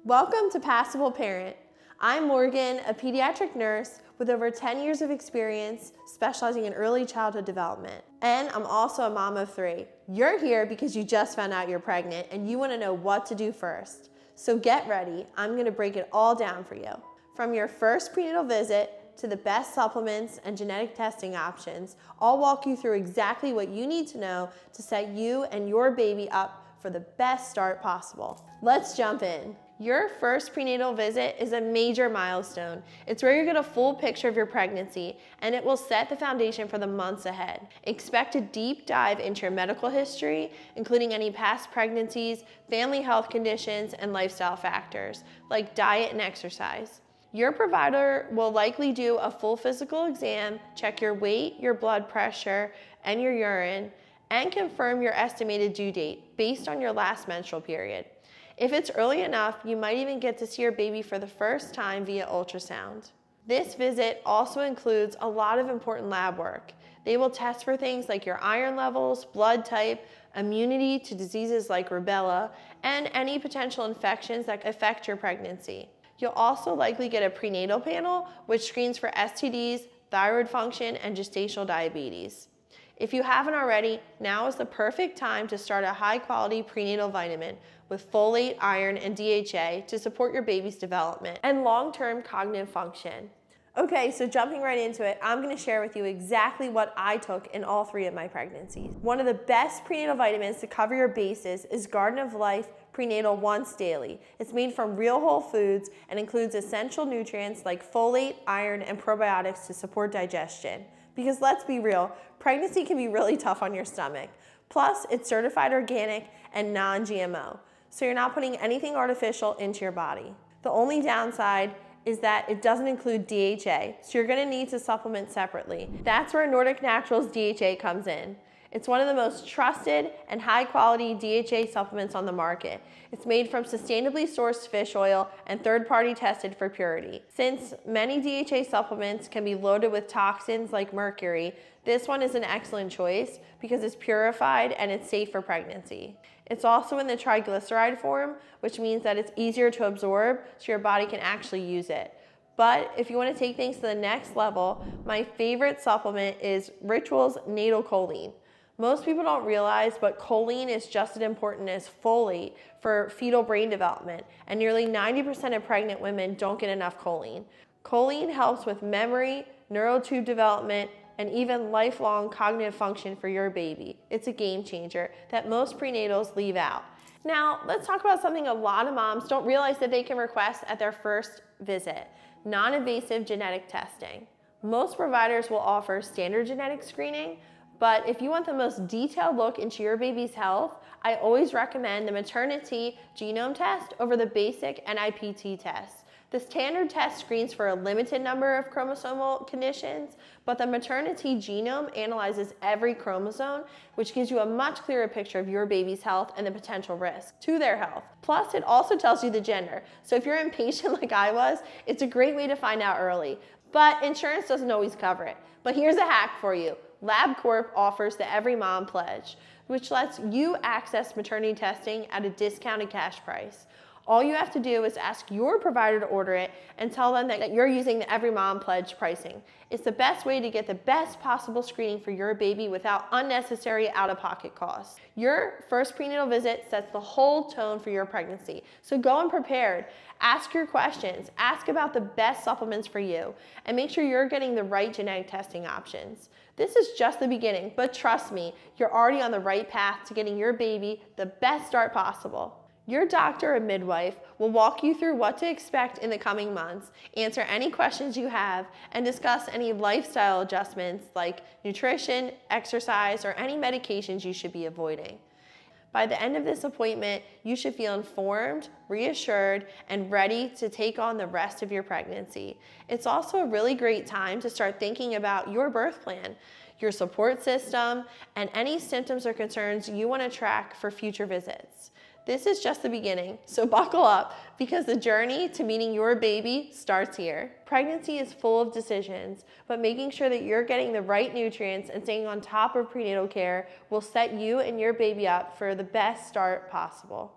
Welcome to Passable Parent. I'm Morgan, a pediatric nurse with over 10 years of experience specializing in early childhood development. And I'm also a mom of 3. You're here because you just found out you're pregnant and you want to know what to do first. So get ready. I'm going to break it all down for you. From your first prenatal visit to the best supplements and genetic testing options, I'll walk you through exactly what you need to know to set you and your baby up for the best start possible. Let's jump in. Your first prenatal visit is a major milestone. It's where you get a full picture of your pregnancy, and it will set the foundation for the months ahead. Expect a deep dive into your medical history, including any past pregnancies, family health conditions, and lifestyle factors, like diet and exercise. Your provider will likely do a full physical exam, check your weight, your blood pressure, and your urine, and confirm your estimated due date based on your last menstrual period. If it's early enough, you might even get to see your baby for the first time via ultrasound. This visit also includes a lot of important lab work. They will test for things like your iron levels, blood type, immunity to diseases like rubella, and any potential infections that affect your pregnancy. You'll also likely get a prenatal panel, which screens for STDs, thyroid function, and gestational diabetes. If you haven't already, now is the perfect time to start a high-quality prenatal vitamin with folate, iron, and DHA to support your baby's development and long-term cognitive function. Okay, so jumping right into it, I'm going to share with you exactly what I took in all 3 of my pregnancies. One of the best prenatal vitamins to cover your bases is Garden of Life Prenatal Once Daily. It's made from real whole foods and includes essential nutrients like folate, iron, and probiotics to support digestion. Because let's be real, pregnancy can be really tough on your stomach. Plus, it's certified organic and non-GMO, so you're not putting anything artificial into your body. The only downside is that it doesn't include DHA, so you're gonna need to supplement separately. That's where Nordic Naturals DHA comes in. It's one of the most trusted and high-quality DHA supplements on the market. It's made from sustainably sourced fish oil and third-party tested for purity. Since many DHA supplements can be loaded with toxins like mercury, this one is an excellent choice because it's purified and it's safe for pregnancy. It's also in the triglyceride form, which means that it's easier to absorb so your body can actually use it. But if you want to take things to the next level, my favorite supplement is Ritual's Natal Choline. Most people don't realize, but choline is just as important as folate for fetal brain development, and nearly 90% of pregnant women don't get enough choline. Choline helps with memory, neural tube development, and even lifelong cognitive function for your baby. It's a game changer that most prenatals leave out. Now, let's talk about something a lot of moms don't realize that they can request at their first visit: non-invasive genetic testing. Most providers will offer standard genetic screening, but if you want the most detailed look into your baby's health, I always recommend the maternity genome test over the basic NIPT test. The standard test screens for a limited number of chromosomal conditions, but the maternity genome analyzes every chromosome, which gives you a much clearer picture of your baby's health and the potential risk to their health. Plus, it also tells you the gender. So if you're impatient like I was, it's a great way to find out early. But insurance doesn't always cover it. But here's a hack for you. LabCorp offers the Every Mom Pledge, which lets you access maternity testing at a discounted cash price. All you have to do is ask your provider to order it and tell them that you're using the Every Mom Pledge pricing. It's the best way to get the best possible screening for your baby without unnecessary out-of-pocket costs. Your first prenatal visit sets the whole tone for your pregnancy, so go unprepared. Ask your questions, ask about the best supplements for you, and make sure you're getting the right genetic testing options. This is just the beginning, but trust me, you're already on the right path to getting your baby the best start possible. Your doctor or midwife will walk you through what to expect in the coming months, answer any questions you have, and discuss any lifestyle adjustments like nutrition, exercise, or any medications you should be avoiding. By the end of this appointment, you should feel informed, reassured, and ready to take on the rest of your pregnancy. It's also a really great time to start thinking about your birth plan, your support system, and any symptoms or concerns you want to track for future visits. This is just the beginning, so buckle up because the journey to meeting your baby starts here. Pregnancy is full of decisions, but making sure that you're getting the right nutrients and staying on top of prenatal care will set you and your baby up for the best start possible.